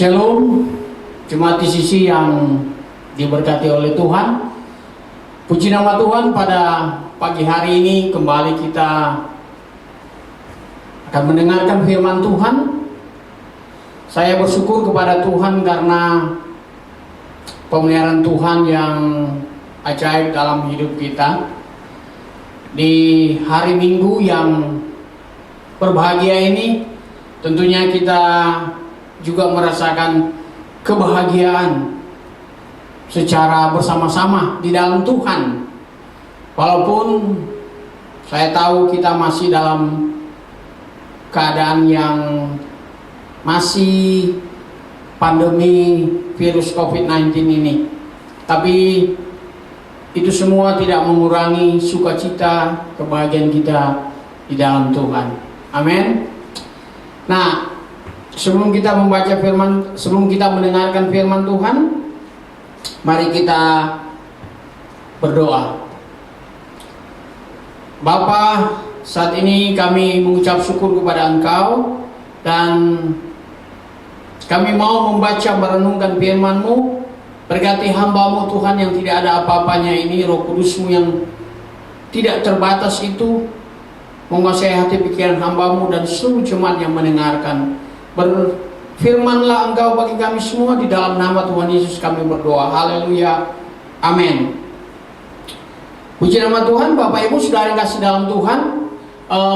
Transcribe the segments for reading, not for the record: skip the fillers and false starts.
Shalom, jemaat di sisi yang diberkati oleh Tuhan. Puji nama Tuhan, pada pagi hari ini kembali kita akan mendengarkan firman Tuhan. Saya bersyukur kepada Tuhan karena pemeliharaan Tuhan yang ajaib dalam hidup kita. Di hari Minggu yang berbahagia ini, tentunya kita juga merasakan kebahagiaan secara bersama-sama di dalam Tuhan. Walaupun saya tahu kita masih dalam keadaan yang masih pandemi virus COVID-19 ini, tapi itu semua tidak mengurangi sukacita, kebahagiaan kita di dalam Tuhan. Amin. Nah, sebelum kita mendengarkan firman Tuhan, mari kita berdoa. Bapa, saat ini kami mengucap syukur kepada Engkau, dan kami mau membaca merenungkan firman-Mu. Berkati hamba-Mu Tuhan yang tidak ada apa-apanya ini, Roh Kudus-Mu yang tidak terbatas itu menguasai hati pikiran hamba-Mu dan seluruh jemaat yang mendengarkan. Berfirmanlah Engkau bagi kami semua, di dalam nama Tuhan Yesus kami berdoa. Haleluya. Amin. Puji nama Tuhan. Bapak Ibu saudara yang kasih dalam Tuhan,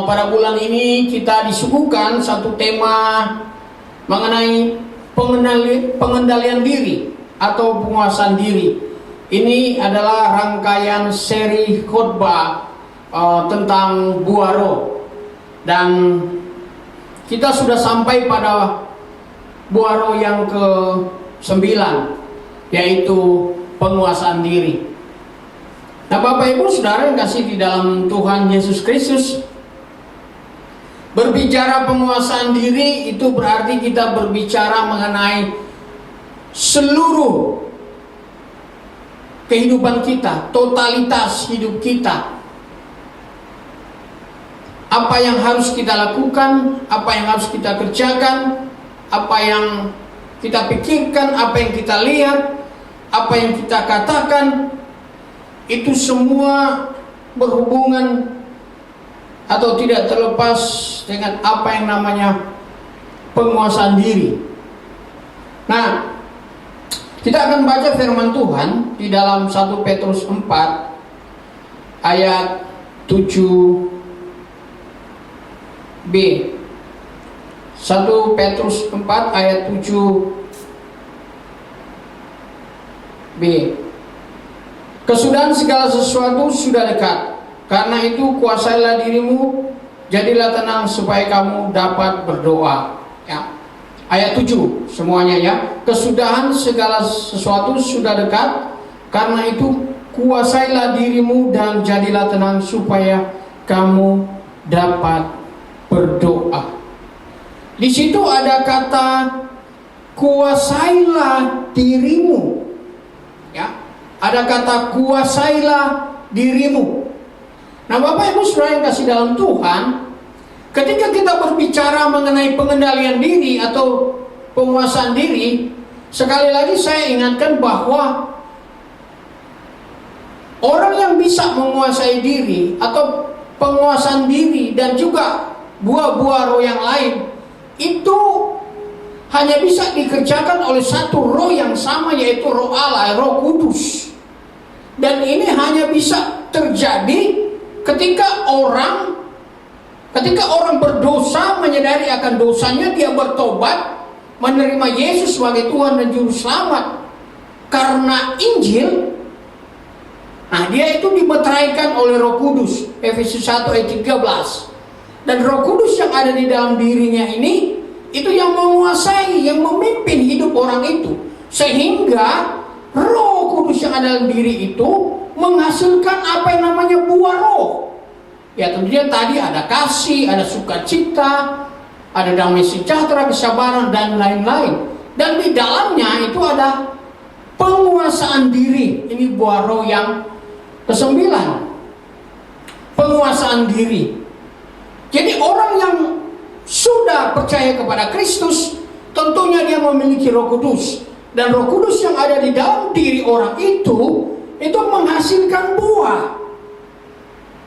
pada bulan ini kita disuguhkan satu tema mengenai pengendalian diri atau penguasaan diri. Ini adalah rangkaian seri khotbah tentang buah roh, dan kita sudah sampai pada buah roh yang ke-9, yaitu penguasaan diri. Nah, Bapak Ibu saudara yang kasih di dalam Tuhan Yesus Kristus, berbicara penguasaan diri itu berarti kita berbicara mengenai seluruh kehidupan kita, totalitas hidup kita. Apa yang harus kita lakukan, apa yang harus kita kerjakan, apa yang kita pikirkan, apa yang kita lihat, apa yang kita katakan, itu semua berhubungan atau tidak terlepas dengan apa yang namanya penguasaan diri. Nah, kita akan baca firman Tuhan di dalam 1 Petrus 4 ayat 7b. 1 Petrus 4 ayat 7b. Kesudahan segala sesuatu sudah dekat. Karena itu kuasailah dirimu, jadilah tenang supaya kamu dapat berdoa. Ya. Ayat 7 semuanya ya. Kesudahan segala sesuatu sudah dekat. Karena itu kuasailah dirimu dan jadilah tenang supaya kamu dapat berdoa. Di situ ada kata kuasailah dirimu. Ya. Ada kata kuasailah dirimu. Nah, Bapak Ibu saudara yang kasih dalam Tuhan, ketika kita berbicara mengenai pengendalian diri atau penguasaan diri, sekali lagi saya ingatkan bahwa orang yang bisa menguasai diri atau penguasaan diri dan juga buah-buah roh yang lain, itu hanya bisa dikerjakan oleh satu roh yang sama, yaitu roh Allah, Roh Kudus. Dan ini hanya bisa terjadi ketika orang berdosa, menyadari akan dosanya, dia bertobat, menerima Yesus sebagai Tuhan dan Juru Selamat karena Injil. Nah, dia itu dimeteraikan oleh Roh Kudus, Efesus 1 ayat 13. Dan Roh Kudus yang ada di dalam dirinya ini, itu yang menguasai, yang memimpin hidup orang itu, sehingga Roh Kudus yang ada dalam diri itu menghasilkan apa yang namanya buah roh. Ya, tentunya tadi ada kasih, ada sukacita, ada damai sejahtera, kesabaran, dan lain-lain. Dan di dalamnya itu ada penguasaan diri. Ini buah roh yang ke-9. Penguasaan diri. Jadi orang yang sudah percaya kepada Kristus, tentunya dia memiliki Roh Kudus. Dan Roh Kudus yang ada di dalam diri orang itu menghasilkan buah.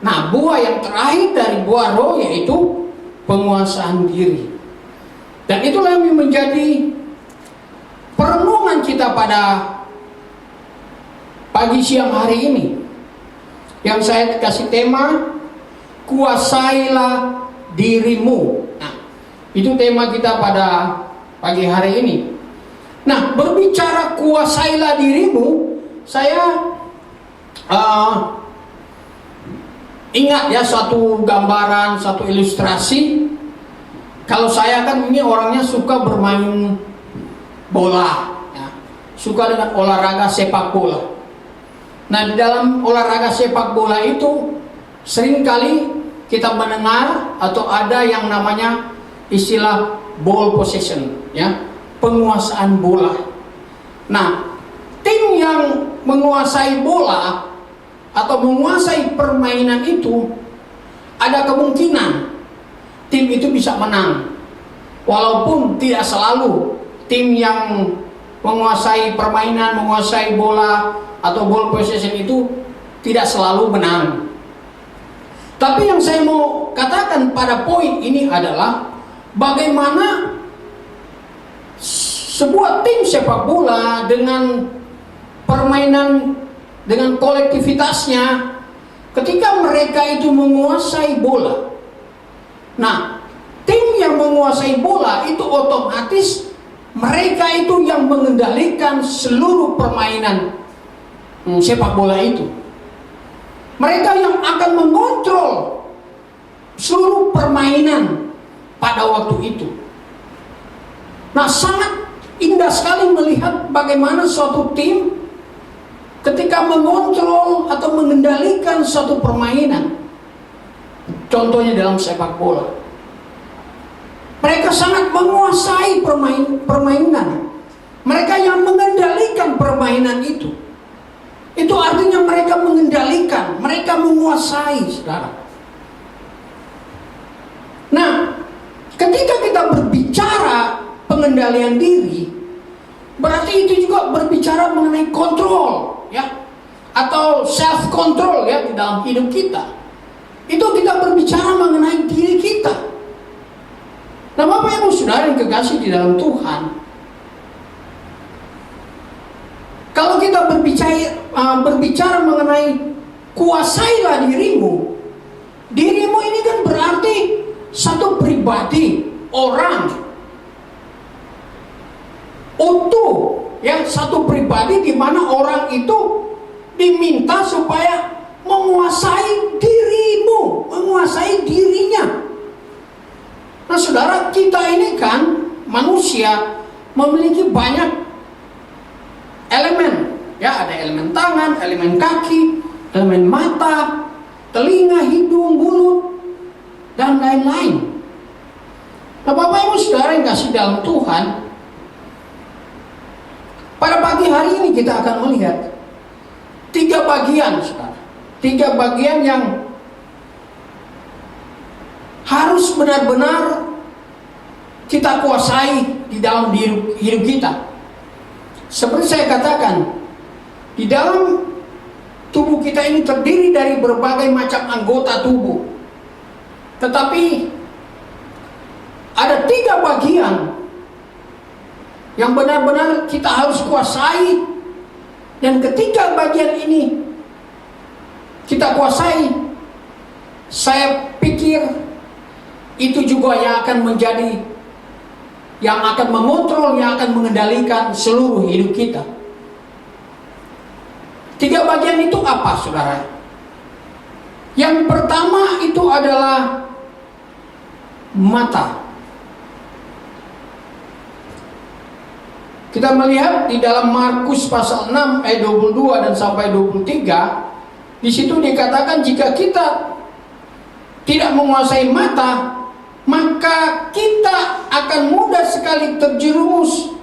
Nah, buah yang terakhir dari buah roh yaitu penguasaan diri. Dan itulah yang menjadi perenungan kita pada pagi siang hari ini. Yang saya kasih tema, kuasailah dirimu. Nah, itu tema kita pada pagi hari ini. Nah, berbicara kuasailah dirimu, saya ingat ya satu gambaran, satu ilustrasi. Kalau saya kan ini orangnya suka bermain bola, ya. Suka dengan olahraga sepak bola. Nah, di dalam olahraga sepak bola itu seringkali kita mendengar atau ada yang namanya istilah ball possession, ya, penguasaan bola. Nah, tim yang menguasai bola atau menguasai permainan itu, ada kemungkinan tim itu bisa menang. Walaupun tidak selalu tim yang menguasai permainan, menguasai bola atau ball possession itu tidak selalu menang. Tapi yang saya mau katakan pada poin ini adalah bagaimana sebuah tim sepak bola dengan permainan, dengan kolektivitasnya, ketika mereka itu menguasai bola. Nah, tim yang menguasai bola itu otomatis mereka itu yang mengendalikan seluruh permainan sepak bola itu. Mereka yang akan mengontrol seluruh permainan pada waktu itu. Nah, sangat indah sekali melihat bagaimana suatu tim ketika mengontrol atau mengendalikan suatu permainan. Contohnya dalam sepak bola, mereka sangat menguasai permainan. Mereka yang mengendalikan permainan itu. Itu artinya mereka mengendalikan, mereka menguasai, saudara. Nah, ketika kita berbicara pengendalian diri, berarti itu juga berbicara mengenai kontrol, ya, atau self control, ya, di dalam hidup kita. Itu kita berbicara mengenai diri kita. Nah, Bapak Ibu Saudara yang kekasih di dalam Tuhan, kalau kita berbicara mengenai kuasailah dirimu, dirimu ini kan berarti satu pribadi, orang utuh, ya, satu pribadi di mana orang itu diminta supaya menguasai dirimu, menguasai dirinya. Nah, saudara, kita ini kan manusia memiliki banyak elemen, ya, ada elemen tangan, elemen kaki, elemen mata, telinga, hidung, mulut, dan lain-lain. Nah, Bapak Ibu Saudara yang kasih dalam Tuhan, pada pagi hari ini kita akan melihat 3 bagian, saudara. 3 bagian yang harus benar-benar kita kuasai di dalam hidup kita. Seperti saya katakan, di dalam tubuh kita ini terdiri dari berbagai macam anggota tubuh. Tetapi ada 3 bagian yang benar-benar kita harus kuasai. Dan ketika bagian ini kita kuasai, saya pikir itu juga yang akan menjadi, yang akan mengontrol, yang akan mengendalikan seluruh hidup kita. 3 bagian itu apa, saudara? Yang pertama itu adalah mata. Kita melihat di dalam Markus pasal 6 ayat 22 dan sampai 23, di situ dikatakan jika kita tidak menguasai mata, maka kita akan mudah sekali terjerumus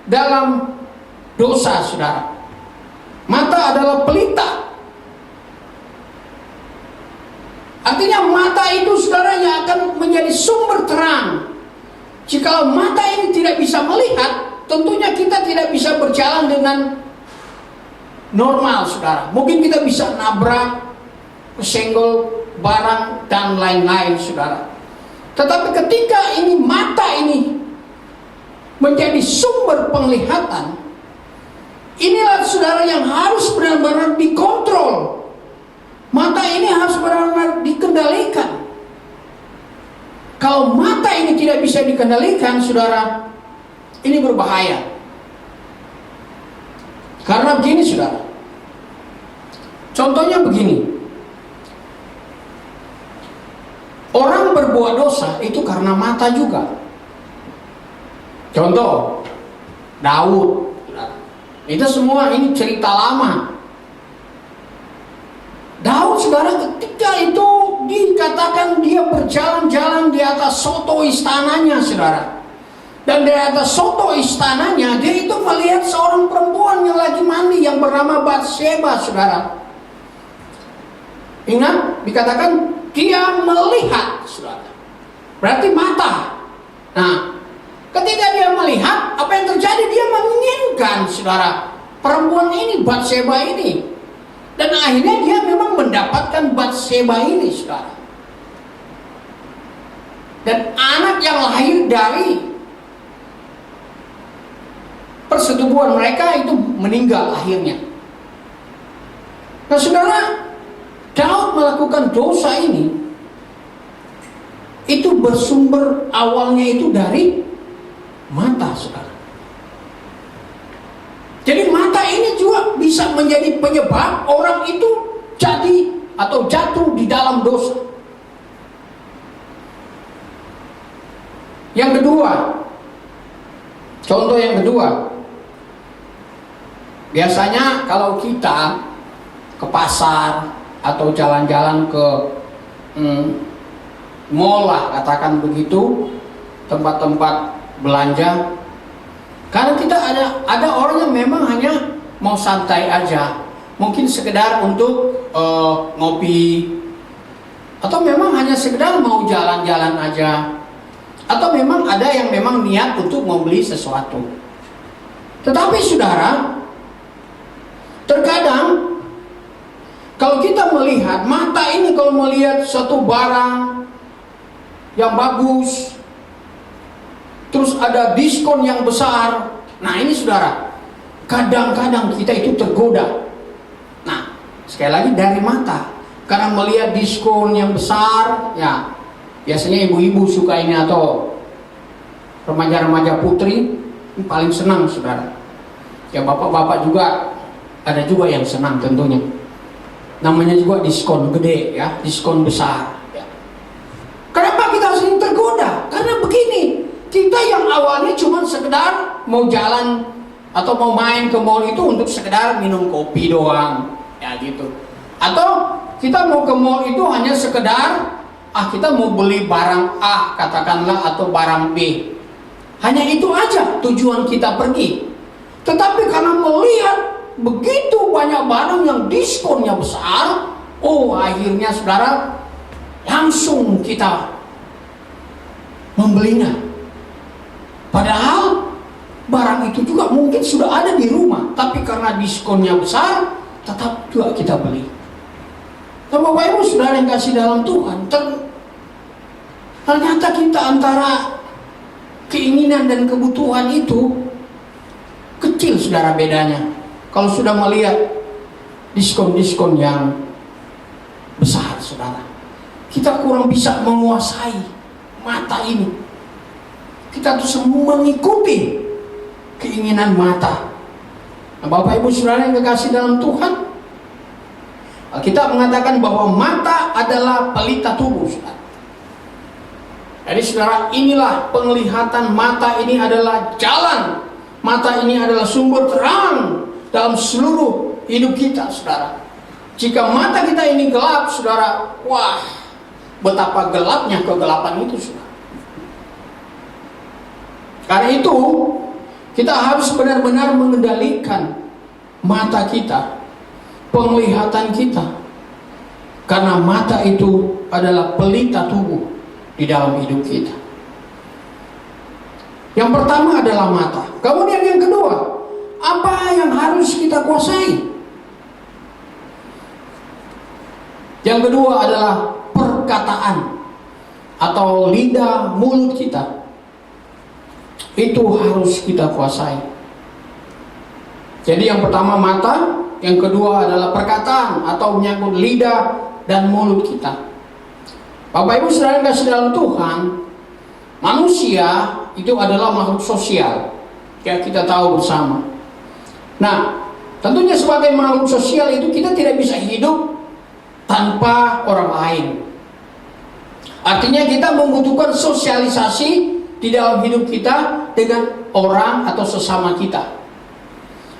dalam dosa, saudara. Mata adalah pelita. Artinya mata itu, saudara, yang akan menjadi sumber terang, Jika mata ini tidak bisa melihat, tentunya kita tidak bisa berjalan dengan normal, saudara. Mungkin kita bisa nabrak, kesenggol barang, dan lain-lain, saudara. Tetapi ketika ini mata ini menjadi sumber penglihatan, inilah saudara yang harus benar-benar dikontrol. Mata ini harus benar-benar dikendalikan. Kalau mata ini tidak bisa dikendalikan, saudara, ini berbahaya. Karena begini, saudara. Contohnya begini. Orang berbuat dosa itu karena mata juga. Contoh, Daud. Itu semua ini cerita lama. Daud, saudara, ketika itu dikatakan dia berjalan-jalan di atas soto istananya, saudara. Dan di atas soto istananya, dia itu melihat seorang perempuan yang lagi mandi yang bernama Batseba, saudara. Ingat, dikatakan dia melihat, saudara. Berarti mata. Nah, ketika dia melihat, apa yang terjadi? Dia menginginkan, saudara, perempuan ini, Batseba ini. Dan akhirnya dia memang mendapatkan Batseba ini, saudara. Dan anak yang lahir dari persetubuhan mereka itu meninggal akhirnya. Nah, saudara, Daud melakukan dosa ini itu bersumber awalnya itu dari mata, saudara. Jadi mata ini juga bisa menjadi penyebab orang itu jadi atau jatuh di dalam dosa. Yang kedua, contoh yang kedua, biasanya kalau kita ke pasar atau jalan-jalan ke mall lah, katakan begitu, tempat-tempat belanja. Karena kita ada orang yang memang hanya mau santai aja, mungkin sekedar untuk ngopi, atau memang hanya sekedar mau jalan-jalan aja, atau memang ada yang memang niat untuk membeli sesuatu. Tetapi saudara, terkadang kalau kita melihat mata ini, kalau melihat satu barang yang bagus, terus ada diskon yang besar. Nah ini saudara, kadang-kadang kita itu tergoda. Nah, sekali lagi dari mata. Karena melihat diskon yang besar, ya biasanya ibu-ibu suka ini, atau remaja-remaja putri ini paling senang, saudara. Ya bapak-bapak juga ada juga yang senang tentunya. Namanya juga diskon gede, ya, diskon besar. Ya. Kenapa kita harus tergoda? Karena begini. Kita yang awalnya cuma sekedar mau jalan atau mau main ke mall itu untuk sekedar minum kopi doang, ya gitu. Atau kita mau ke mall itu hanya sekedar kita mau beli barang A, katakanlah, atau barang B. Hanya itu aja tujuan kita pergi. Tetapi karena melihat begitu banyak barang yang diskonnya besar, akhirnya saudara langsung kita membelinya. Padahal barang itu juga mungkin sudah ada di rumah, tapi karena diskonnya besar, tetap juga kita beli. Nah, Bapak Ibu saudara yang kasih dalam Tuhan, ternyata kita antara keinginan dan kebutuhan itu kecil, saudara, bedanya. Kalau sudah melihat diskon-diskon yang besar, saudara, kita kurang bisa menguasai mata ini. Kita terus mengikuti keinginan mata. Nah, Bapak Ibu saudara yang kekasih dalam Tuhan, kita mengatakan bahwa mata adalah pelita tubuh, saudara. Jadi saudara, inilah penglihatan mata ini adalah jalan. Mata ini adalah sumber terang dalam seluruh hidup kita, saudara. Jika mata kita ini gelap, saudara, wah, betapa gelapnya kegelapan itu, saudara. Karena itu, kita harus benar-benar mengendalikan mata kita, penglihatan kita. Karena mata itu adalah pelita tubuh di dalam hidup kita. Yang pertama adalah mata. Kemudian yang kedua, apa yang harus kita kuasai? Yang kedua adalah perkataan atau lidah mulut kita. Itu harus kita kuasai. Jadi yang pertama mata, yang kedua adalah perkataan atau menyangkut lidah dan mulut kita. Bapak Ibu Saudara yang kasih dalam Tuhan, manusia itu adalah makhluk sosial. Ya, kita tahu bersama. Nah, tentunya sebagai makhluk sosial itu kita tidak bisa hidup tanpa orang lain. Artinya kita membutuhkan sosialisasi di dalam hidup kita dengan orang atau sesama kita.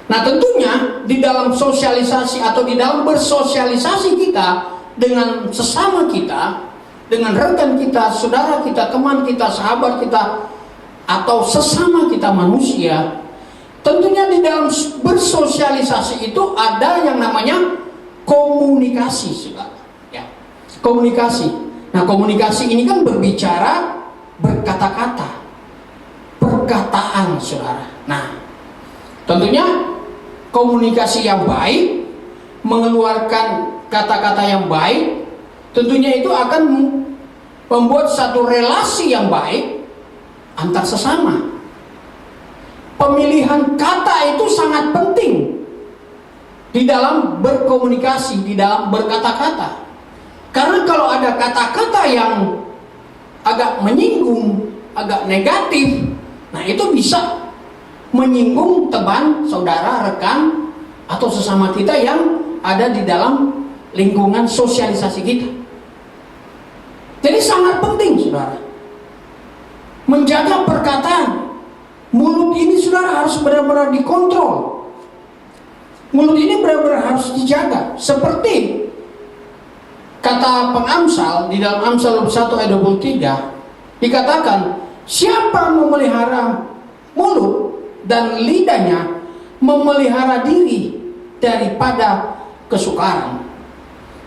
Nah, tentunya di dalam sosialisasi atau di dalam bersosialisasi kita dengan sesama kita, dengan rekan kita, saudara kita, teman kita, sahabat kita, atau sesama kita manusia, tentunya di dalam bersosialisasi itu ada yang namanya komunikasi, saudara. Ya, komunikasi. Nah, komunikasi ini kan berbicara, berkata-kata, perkataan, saudara. Nah, tentunya komunikasi yang baik, mengeluarkan kata-kata yang baik, tentunya itu akan membuat satu relasi yang baik antar sesama. Pemilihan kata itu sangat penting di dalam berkomunikasi, di dalam berkata-kata. Karena kalau ada kata-kata yang agak menyinggung, agak negatif, nah itu bisa menyinggung teman, saudara, rekan, atau sesama kita yang ada di dalam lingkungan sosialisasi kita. Jadi sangat penting, saudara, menjaga perkataan. Mulut ini, saudara, harus benar-benar dikontrol. Mulut ini benar-benar harus dijaga. Seperti kata pengamsal di dalam Amsal 1 ayat 23, dikatakan, siapa memelihara mulut dan lidahnya, memelihara diri daripada kesukaran.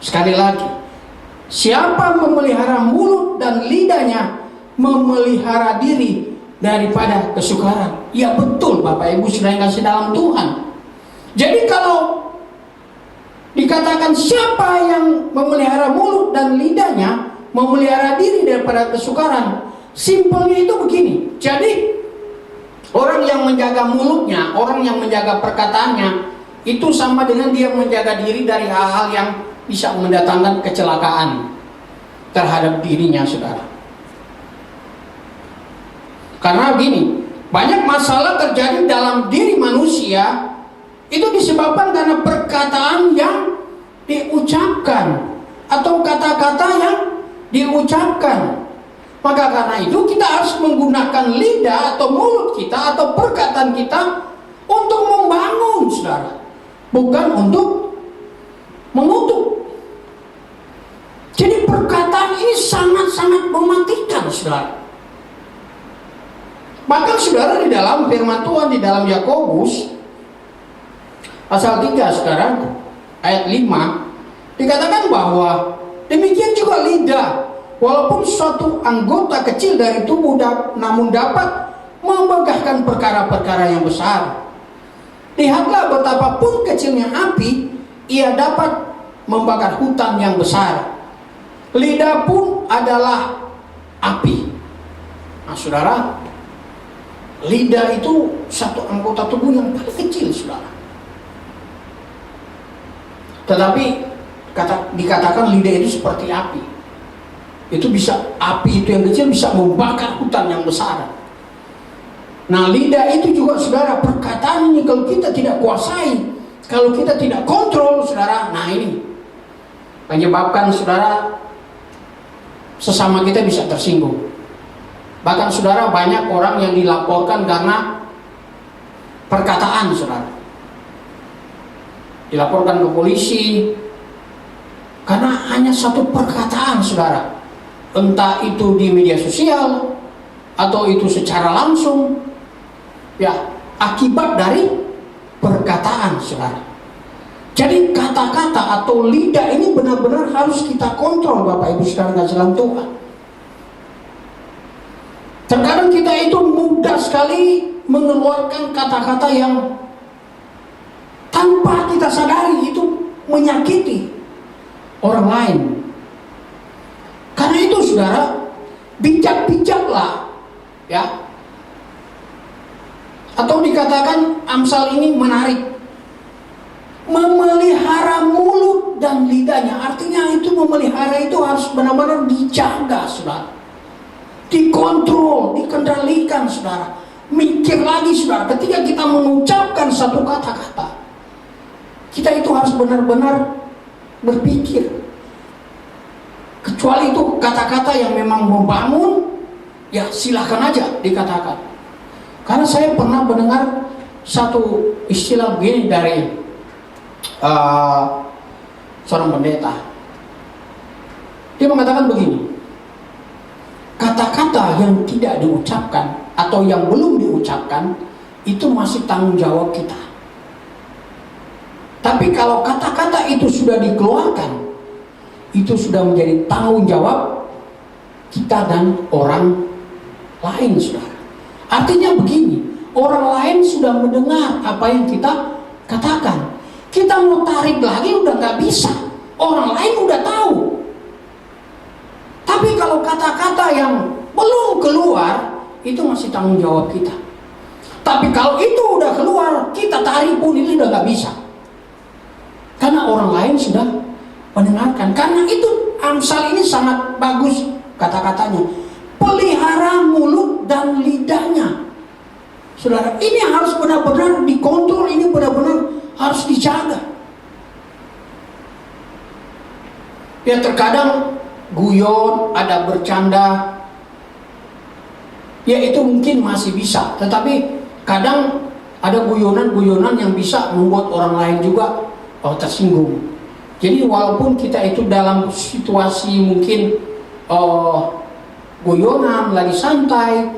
Sekali lagi, siapa memelihara mulut dan lidahnya, memelihara diri daripada kesukaran. Ya betul, Bapak Ibu Saudara yang kasih dalam Tuhan. Jadi kalau dikatakan siapa yang memelihara mulut dan lidahnya, memelihara diri daripada kesukaran, simpelnya itu begini. Jadi orang yang menjaga mulutnya, orang yang menjaga perkataannya, itu sama dengan dia menjaga diri dari hal-hal yang bisa mendatangkan kecelakaan terhadap dirinya, saudara. Karena begini, banyak masalah terjadi dalam diri manusia itu disebabkan karena perkataan yang diucapkan atau kata-kata yang diucapkan. Maka karena itu kita harus menggunakan lidah atau mulut kita atau perkataan kita untuk membangun, saudara, bukan untuk mengutuk. Jadi perkataan ini sangat-sangat mematikan, saudara. Bahkan, saudara, di dalam firman Tuhan di dalam Yakobus pasal 3 sekarang ayat 5 dikatakan bahwa demikian juga lidah, walaupun suatu anggota kecil dari tubuh namun dapat memegahkan perkara-perkara yang besar. Lihatlah betapapun kecilnya api, ia dapat membakar hutan yang besar. Lidah pun adalah api. Nah, saudara, lidah itu satu anggota tubuh yang paling kecil, saudara. Tetapi dikatakan lidah itu seperti api. Itu bisa, api itu yang kecil bisa membakar hutan yang besar. Nah, lidah itu juga, saudara, perkataan ini kalau kita tidak kuasai, kalau kita tidak kontrol, saudara, nah ini menyebabkan, saudara, sesama kita bisa tersinggung. Bahkan, saudara, banyak orang yang dilaporkan karena perkataan, saudara. Dilaporkan ke polisi karena hanya satu perkataan, saudara. Entah itu di media sosial atau itu secara langsung. Ya, akibat dari perkataan, saudara. Jadi kata-kata atau lidah ini benar-benar harus kita kontrol, Bapak Ibu Saudara dalam Tuhan. Terkadang kita itu mudah sekali mengeluarkan kata-kata yang tanpa kita sadari itu menyakiti orang lain. Karena itu saudara, bijak-bijaklah ya. Atau dikatakan Amsal ini menarik, memelihara mulut dan lidahnya. Artinya itu memelihara itu harus benar-benar dijaga saudara, dikontrol, dikendalikan saudara. Mikir lagi saudara, ketika kita mengucapkan satu kata-kata, kita itu harus benar-benar berpikir. Kecuali itu kata-kata yang memang membangun, ya silahkan aja dikatakan. Karena saya pernah mendengar satu istilah begini dari seorang pendeta. Dia mengatakan begini, kata-kata yang tidak diucapkan atau yang belum diucapkan itu masih tanggung jawab kita. Tapi kalau kata-kata itu sudah dikeluarkan, itu sudah menjadi tanggung jawab kita dan orang lain saudara. Artinya begini, orang lain sudah mendengar apa yang kita katakan. Kita mau tarik lagi udah nggak bisa, orang lain udah tahu. Tapi kalau kata-kata yang belum keluar, itu masih tanggung jawab kita. Tapi kalau itu udah keluar, kita tarik pun itu udah nggak bisa, karena orang lain sudah mendengarkan. Karena itu Amsal ini sangat bagus kata-katanya, pelihara mulut dan lidahnya. Saudara, ini harus benar-benar dikontrol, ini benar-benar harus dijaga. Ya terkadang guyon, ada bercanda, ya itu mungkin masih bisa. Tetapi kadang ada guyonan-guyonan yang bisa membuat orang lain juga tersinggung. Jadi walaupun kita itu dalam situasi mungkin guyonan, lagi santai,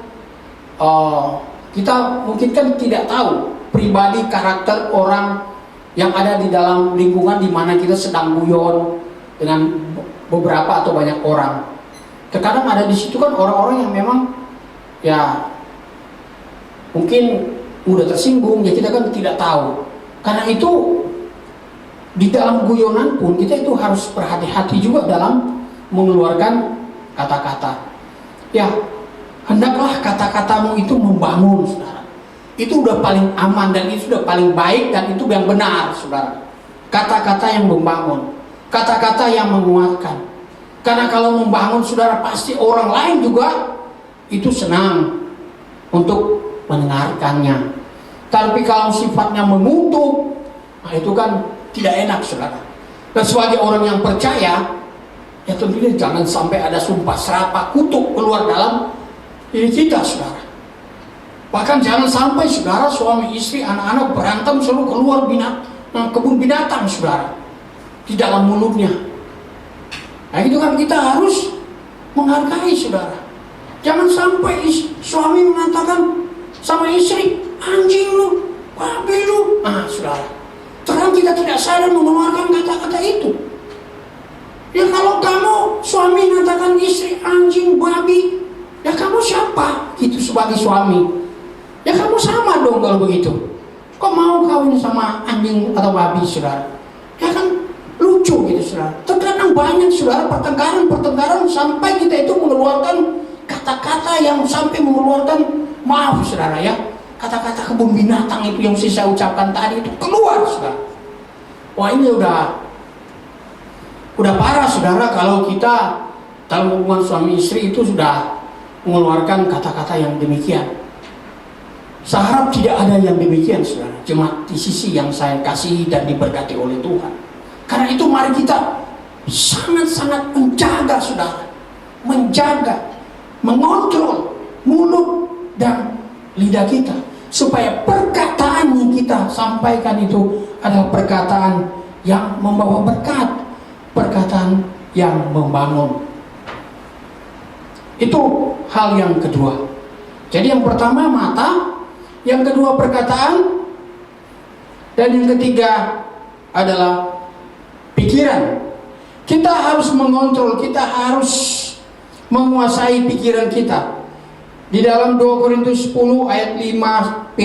kita mungkin kan tidak tahu pribadi karakter orang yang ada di dalam lingkungan di mana kita sedang guyon dengan beberapa atau banyak orang. Terkadang ada di situ kan orang-orang yang memang ya mungkin udah tersinggung, ya kita kan tidak tahu. Karena itu di dalam guyonan pun kita itu harus berhati-hati juga dalam mengeluarkan kata-kata. Ya, hendaklah kata-katamu itu membangun, saudara. Itu udah paling aman dan itu udah paling baik dan itu yang benar, saudara. Kata-kata yang membangun, kata-kata yang menguatkan. Karena kalau membangun, saudara, pasti orang lain juga itu senang untuk mendengarkannya. Tapi kalau sifatnya mengutuk, nah itu kan tidak enak, saudara. Dan sebagai orang yang percaya, ya tentunya jangan sampai ada sumpah serapah kutuk keluar dalam diri kita, saudara. Bahkan jangan sampai, saudara, suami istri, anak-anak berantem selalu keluar kebun binatang, saudara, di dalam mulutnya. Nah itu kan kita harus menghargai, saudara. Jangan sampai suami mengatakan sama istri, anjing lu, babi lu. Ah, saudara, terang kita tidak sadar mengeluarkan kata-kata itu. Ya kalau kamu suami mengatakan istri anjing, babi, ya kamu siapa? Itu sebagai suami. Ya kamu sama dong kalau begitu. Kok mau kawin sama anjing atau babi, saudara? Ya kan lucu gitu, saudara. Terkadang banyak, saudara, pertengkaran sampai kita itu mengeluarkan kata-kata yang sampai mengeluarkan, maaf saudara ya, kata-kata kebun binatang itu yang saya ucapkan tadi itu keluar, saudara. Wah ini udah parah, saudara, kalau kita dalam hubungan suami istri itu sudah mengeluarkan kata-kata yang demikian. Saya harap tidak ada yang demikian, saudara, cuma di sisi yang saya kasihi dan diberkati oleh Tuhan. Karena itu mari kita sangat-sangat menjaga, saudara, menjaga, mengontrol mulut dan lidah kita, supaya perkataan yang kita sampaikan itu adalah perkataan yang membawa berkat, perkataan yang membangun. Itu hal yang kedua. Jadi yang pertama mata, yang kedua perkataan, dan yang ketiga adalah pikiran. Kita harus mengontrol, kita harus menguasai pikiran kita. Di dalam 2 Korintus 10 ayat 5b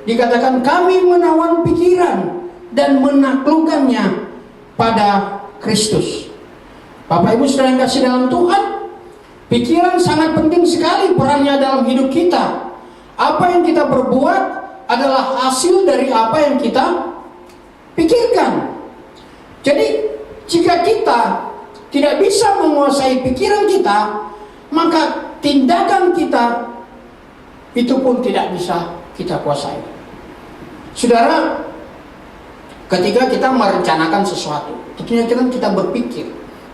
dikatakan kami menawan pikiran dan menaklukkannya pada Kristus. Bapak Ibu saudara yang kasih dalam Tuhan, pikiran sangat penting sekali perannya dalam hidup kita. Apa yang kita berbuat adalah hasil dari apa yang kita pikirkan. Jadi jika kita tidak bisa menguasai pikiran kita, maka tindakan kita itu pun tidak bisa kita kuasai. Saudara, ketika kita merencanakan sesuatu, tentunya kita berpikir.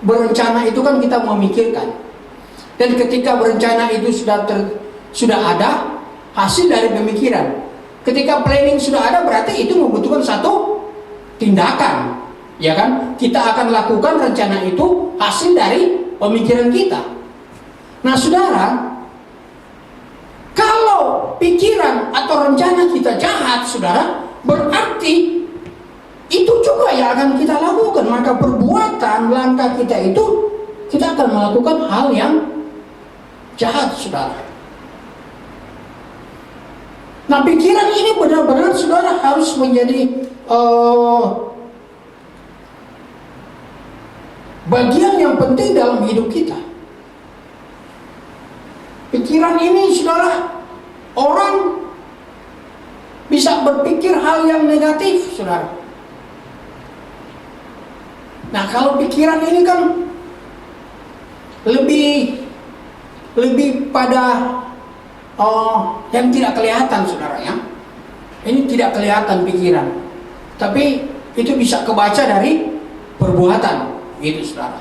Berencana itu kan kita memikirkan. Dan ketika berencana itu sudah ada hasil dari pemikiran. Ketika planning sudah ada, berarti itu membutuhkan satu tindakan. Ya kan? Kita akan lakukan rencana itu hasil dari pemikiran kita. Nah, saudara, kalau pikiran atau rencana kita jahat, saudara, berarti itu juga yang akan kita lakukan. Maka perbuatan, langkah kita itu, kita akan melakukan hal yang jahat, saudara. Nah, pikiran ini benar-benar, saudara, harus menjadi bagian yang penting dalam hidup kita. Pikiran ini, saudara, orang bisa berpikir hal yang negatif, saudara. Nah, kalau pikiran ini kan lebih pada yang tidak kelihatan, saudara, ya. Ini tidak kelihatan pikiran, tapi itu bisa kebaca dari perbuatan. Gitu, saudara.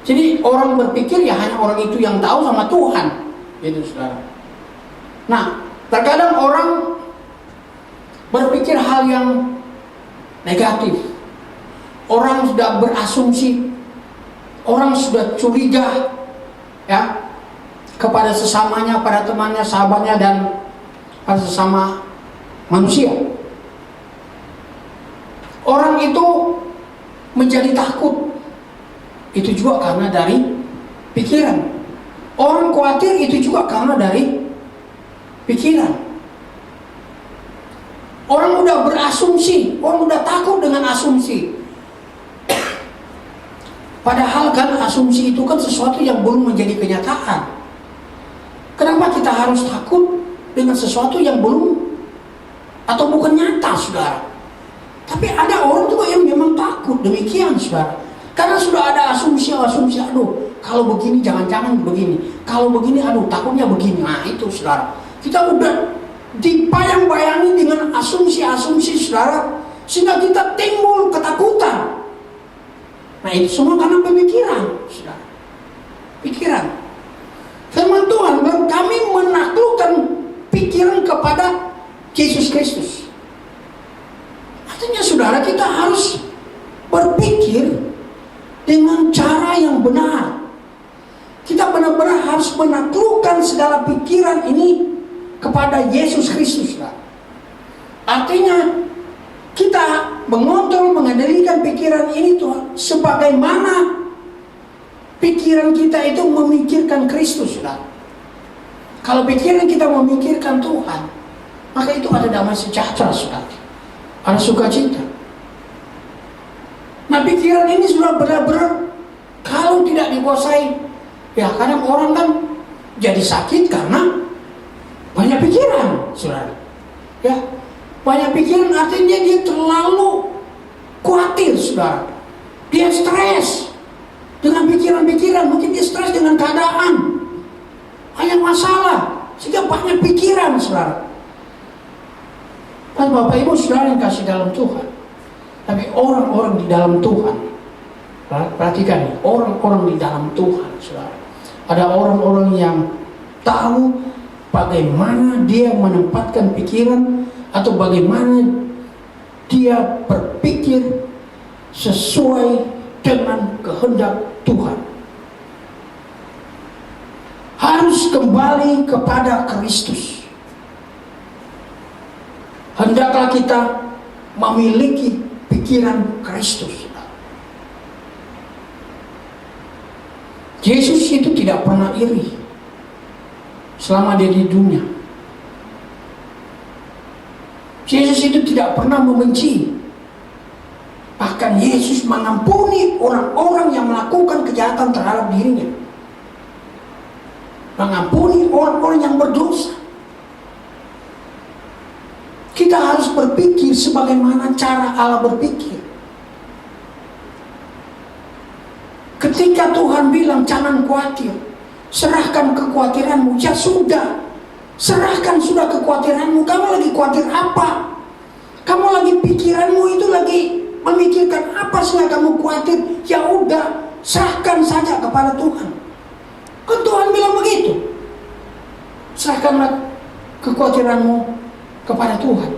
Jadi orang berpikir ya hanya orang itu yang tahu sama Tuhan, gitu, saudara. Nah, terkadang orang berpikir hal yang negatif. Orang sudah berasumsi, orang sudah curiga, ya, kepada sesamanya, pada temannya, sahabatnya, dan pada sesama manusia. Orang itu menjadi takut, itu juga karena dari pikiran. Orang khawatir, itu juga karena dari pikiran. Orang udah berasumsi, orang udah takut dengan asumsi. Padahal kan asumsi itu kan sesuatu yang belum menjadi kenyataan. Kenapa kita harus takut dengan sesuatu yang belum atau bukan nyata, saudara? Tapi ada orang juga yang memang takut demikian, saudara. Karena sudah ada asumsi-asumsi, aduh, kalau begini jangan-jangan begini. Kalau begini, aduh, takutnya begini. Nah, itu, saudara. Kita udah dipayang-bayangi dengan asumsi-asumsi, saudara. Sehingga kita timbul ketakutan. Nah, itu semua karena pemikiran, saudara. Pikiran. Firman Tuhan, kami menaklukkan pikiran kepada Yesus Kristus. Artinya, saudara, kita harus berpikir dengan cara yang benar. Kita benar-benar harus menaklukkan segala pikiran ini kepada Yesus Kristus, saudara. Artinya, kita mengontrol, mengendalikan pikiran ini Tuhan, sebagaimana pikiran kita itu memikirkan Kristus, saudara. Kalau pikiran kita memikirkan Tuhan, maka itu ada damai sejahtera, saudara. Ada sukacita. Nah, pikiran ini sudah benar-benar kalau tidak dikuasai, ya kadang orang kan jadi sakit karena banyak pikiran, saudara. Ya, banyak pikiran artinya dia terlalu khawatir, saudara. Dia stres dengan pikiran-pikiran, mungkin dia stres dengan keadaan, banyak masalah, sehingga banyak pikiran, saudara. Dan Bapak Ibu saudara yang kasih dalam Tuhan, tapi orang-orang di dalam Tuhan, perhatikan nih, orang-orang di dalam Tuhan, saudara. Ada orang-orang yang tahu bagaimana dia menempatkan pikiran atau bagaimana dia berpikir sesuai dengan kehendak Tuhan. Harus kembali kepada Kristus. Hendaklah kita memiliki pikiran Kristus. Yesus itu tidak pernah iri. selama dia di dunia. Yesus itu tidak pernah membenci. Bahkan Yesus mengampuni orang-orang yang melakukan kejahatan terhadap dirinya. Mengampuni orang-orang yang berdosa. Kita harus berpikir sebagaimana cara Allah berpikir. Ketika Tuhan bilang jangan khawatir, serahkan kekhawatiranmu, ya sudah. Serahkan sudah kekhawatiranmu. Kamu lagi khawatir apa? Kamu lagi pikiranmu itu lagi memikirkan apa sih yang kamu khawatir? Ya udah, serahkan saja kepada Tuhan. Kan Tuhan bilang begitu. Serahkanlah kekhawatiranmu kepada Tuhan.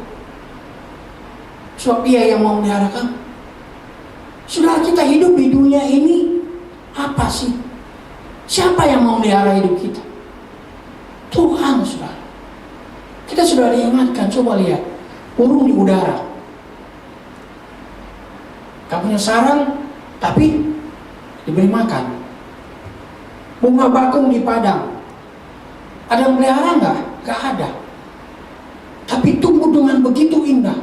Sebab Dia yang mau melihara kamu. Saudara, kita hidup di dunia ini apa sih? Siapa yang mau melihara hidup kita? Tuhan, saudara. Kita sudah diingatkan, coba lihat burung di udara. Gak punya sarang, tapi diberi makan. Bunga bakung di padang, ada yang melihara nggak? Gak ada. Tapi tumbuh dengan begitu indah.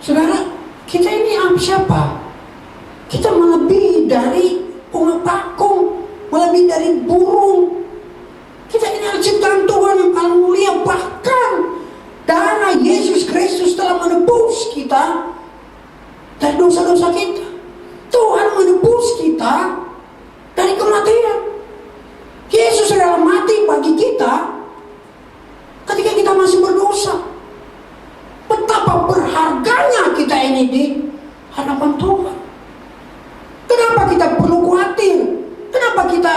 Saudara, kita ini siapa? Kita melebihi dari bunga bakung, melebihi dari burung. Kita ini adalah ciptaan Tuhan yang paling mulia. Bahkan darah Yesus Kristus telah menebus kita dari dosa-dosa kita. Tuhan menebus kita dari kematian. Yesus rela mati bagi kita ketika kita masih berdosa. Betapa berharganya kita ini di hadapan Tuhan. Kenapa kita perlu khawatir? Kenapa kita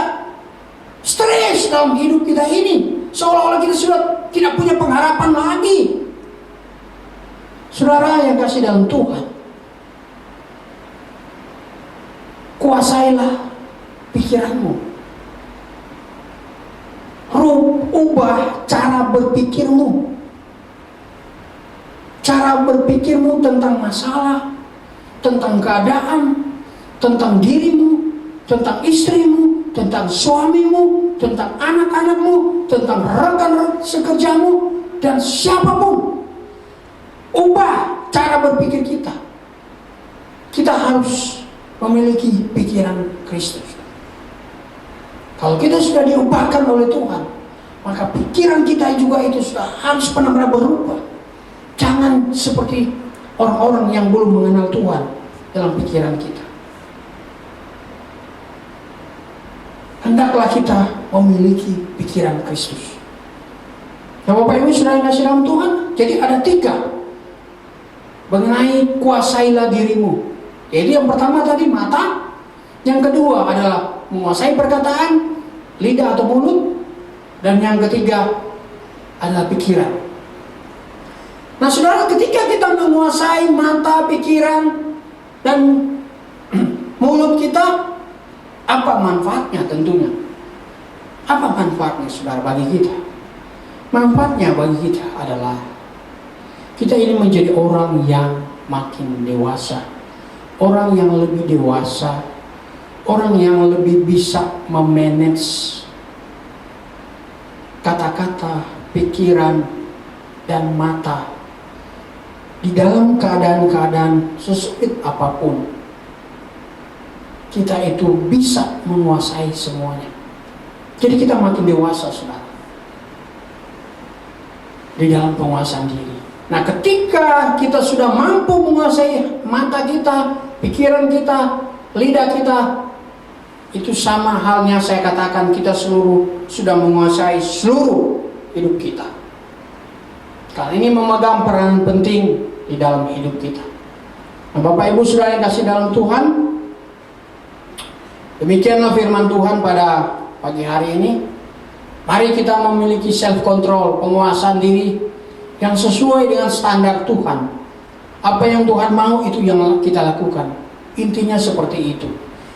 stres dalam hidup kita ini? Seolah-olah kita sudah tidak punya pengharapan lagi. Saudara yang kasih dalam Tuhan, kuasailah pikiranmu. Ubah cara berpikirmu. Cara berpikirmu tentang masalah, tentang keadaan, tentang dirimu, tentang istrimu, tentang suamimu, tentang anak-anakmu, tentang rekan sekerjamu, dan siapapun. Ubah cara berpikir kita. Kita harus memiliki pikiran Kristus. Kalau kita sudah diubahkan oleh Tuhan, maka pikiran kita juga itu sudah harus benar-benar berubah. Jangan seperti orang-orang yang belum mengenal Tuhan dalam pikiran kita. Hendaklah kita memiliki pikiran Kristus. Nah, Bapak Ibu sudah kasih dalam Tuhan. Jadi ada 3 mengenai kuasailah dirimu. Jadi yang pertama tadi mata, yang kedua adalah menguasai perkataan, lidah atau mulut, dan yang ketiga adalah pikiran. Nah, saudara, ketika kita menguasai mata, pikiran, dan mulut kita, apa manfaatnya tentunya? Apa manfaatnya, saudara, bagi kita? Manfaatnya bagi kita adalah kita ini menjadi orang yang makin dewasa, orang yang lebih dewasa, orang yang lebih bisa memanage kata-kata, pikiran, dan mata di dalam keadaan-keadaan sesulit apapun. Kita itu bisa menguasai semuanya. Jadi kita makin dewasa, saudara, di dalam penguasaan diri. Nah, ketika kita sudah mampu menguasai mata kita, pikiran kita, lidah kita, itu sama halnya saya katakan kita sudah menguasai seluruh hidup kita. Kali ini memegang peran penting di dalam hidup kita. Nah, Bapak Ibu sudah yang kasih dalam Tuhan, demikianlah firman Tuhan pada pagi hari ini. Mari kita memiliki self control, penguasaan diri yang sesuai dengan standar Tuhan. Apa yang Tuhan mau itu yang kita lakukan. Intinya seperti itu.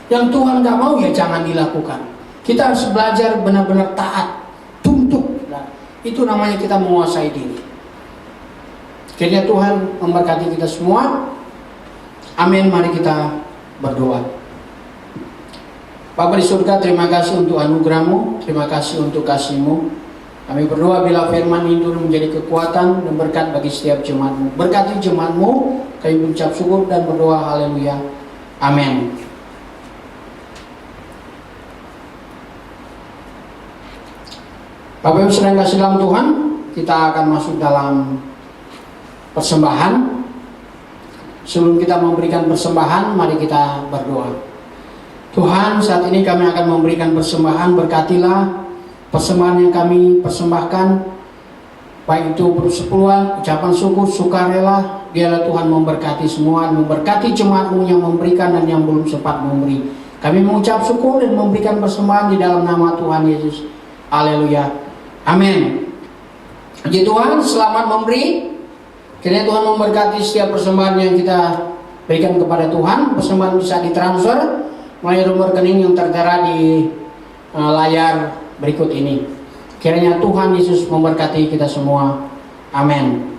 Yang Tuhan gak mau ya jangan dilakukan. Kita harus belajar benar-benar taat, tunduk. Itu namanya kita menguasai diri. Kiranya Tuhan memberkati kita semua. Amin. Mari kita berdoa. Bapa di surga, terima kasih untuk anugerah-Mu, terima kasih untuk kasih-Mu. Kami berdoa bila firman itu menjadi kekuatan dan berkat bagi setiap jemaat-Mu. Berkati jemaat-Mu, kami mengucap syukur dan berdoa, haleluya. Amin. Bapak Ibu sedang kasih dalam Tuhan, kita akan masuk dalam persembahan. Sebelum kita memberikan persembahan, mari kita berdoa. Tuhan, saat ini kami akan memberikan persembahan. Berkatilah persembahan yang kami persembahkan, baik itu persepuluhan, ucapan syukur, sukarela. Biarlah Tuhan memberkati semua, memberkati jemaat-Mu yang memberikan dan yang belum sempat memberi. Kami mengucap syukur dan memberikan persembahan di dalam nama Tuhan Yesus. Haleluya. Amin. Puji Tuhan, selamat memberi. Kiranya Tuhan memberkati setiap persembahan yang kita berikan kepada Tuhan. Persembahan bisa ditransfer melalui nomor rekening yang tertera di layar berikut ini. Kiranya Tuhan Yesus memberkati kita semua. Amin.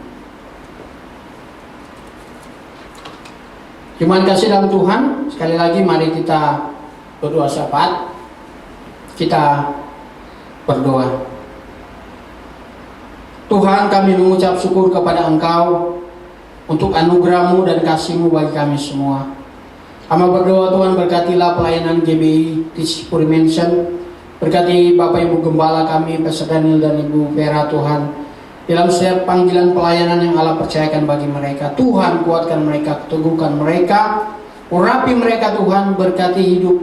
Terima kasih dalam Tuhan. Sekali lagi mari kita berdoa syafaat. Kita berdoa. Tuhan, kami mengucap syukur kepada Engkau untuk anugerah-Mu dan kasih-Mu bagi kami semua. Kami berdoa Tuhan, berkatilah pelayanan GBI Tishpuri Mansion. Berkati Bapak Ibu Gembala kami, Pastor Daniel dan Ibu Vera Tuhan, dalam setiap panggilan pelayanan yang Allah percayakan bagi mereka. Tuhan, kuatkan mereka, teguhkan mereka, urapi mereka Tuhan. Berkati hidup,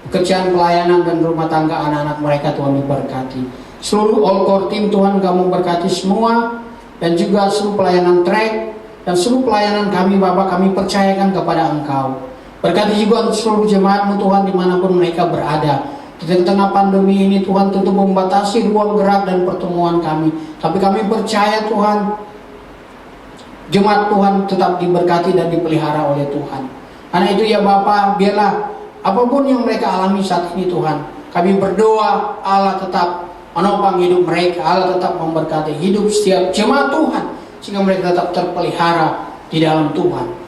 pekerjaan pelayanan dan rumah tangga anak-anak mereka Tuhan, diberkati. Seluruh all core team Tuhan, kamu berkati semua. Dan juga seluruh pelayanan track dan seluruh pelayanan kami Bapak, kami percayakan kepada Engkau. Berkati juga untuk seluruh jemaat-Mu Tuhan dimanapun mereka berada. Di tengah pandemi ini Tuhan tentu membatasi ruang gerak dan pertemuan kami. Tapi kami percaya Tuhan, jemaat Tuhan tetap diberkati dan dipelihara oleh Tuhan. Karena itu ya Bapa, biarlah apapun yang mereka alami saat ini Tuhan, kami berdoa Allah tetap menopang hidup mereka. Allah tetap memberkati hidup setiap jemaat Tuhan, sehingga mereka tetap terpelihara di dalam Tuhan.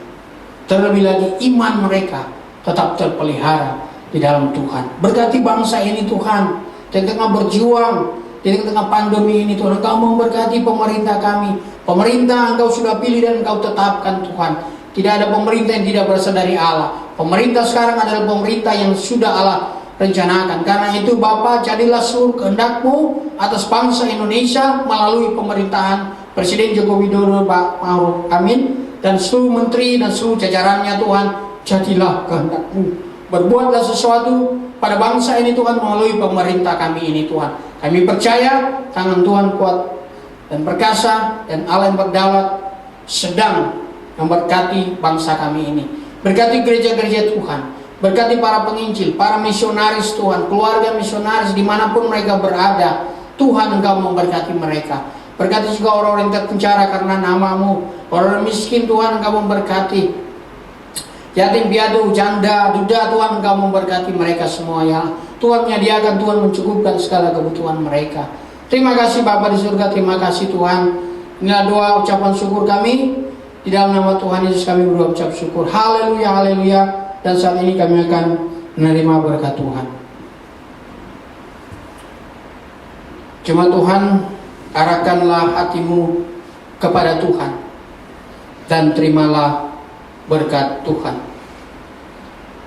Terlebih lagi iman mereka tetap terpelihara di dalam Tuhan. Berkati bangsa ini Tuhan, di tengah berjuang, di tengah pandemi ini Tuhan, Engkau memberkati pemerintah kami. Pemerintah Engkau sudah pilih dan Engkau tetapkan Tuhan. Tidak ada pemerintah yang tidak berasal dari Allah. Pemerintah sekarang adalah pemerintah yang sudah Allah rencanakan. Karena itu Bapa, jadilah seluruh kehendak-Mu atas bangsa Indonesia melalui pemerintahan Presiden Joko Widodo, Pak Ma'ruf Amin, dan seluruh menteri dan seluruh jajarannya Tuhan. Jadilah kehendak-Mu, berbuatlah sesuatu pada bangsa ini Tuhan melalui pemerintah kami ini Tuhan. Kami percaya tangan Tuhan kuat dan perkasa, dan Allah yang berdaulat sedang memberkati bangsa kami ini. Berkati gereja-gereja Tuhan, berkati para penginjil, para misionaris Tuhan, keluarga misionaris dimanapun mereka berada. Tuhan, Engkau memberkati mereka. Berkati juga orang-orang yang terpenjara karena nama-Mu, orang miskin Tuhan, Engkau memberkati. Yatim piatu, janda, duda Tuhan, Engkau memberkati mereka semua ya. Tuhan menyediakan, Tuhan mencukupkan segala kebutuhan mereka. Terima kasih Bapa di surga, terima kasih Tuhan. Inilah doa ucapan syukur kami. Di dalam nama Tuhan Yesus kami berdoa ucap syukur. Haleluya, haleluya. Dan saat ini kami akan menerima berkat Tuhan. Cuma Tuhan, arahkanlah hatimu kepada Tuhan dan terimalah berkat Tuhan.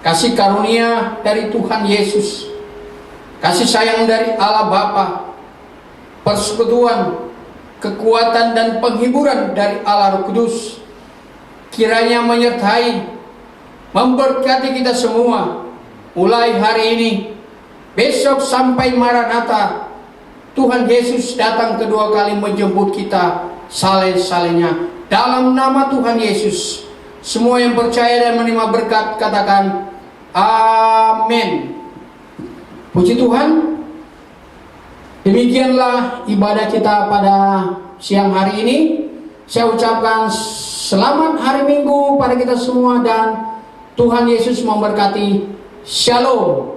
Kasih karunia dari Tuhan Yesus, kasih sayang dari Allah Bapa, persekutuan, kekuatan dan penghiburan dari Allah Roh Kudus kiranya menyertai, memberkati kita semua mulai hari ini, besok sampai Maranatha. Tuhan Yesus datang kedua kali menjemput kita saleh-salehnya. Dalam nama Tuhan Yesus, semua yang percaya dan menerima berkat katakan amin. Puji Tuhan. Demikianlah ibadah kita pada siang hari ini. Saya ucapkan selamat hari Minggu pada kita semua, dan Tuhan Yesus memberkati. Shalom.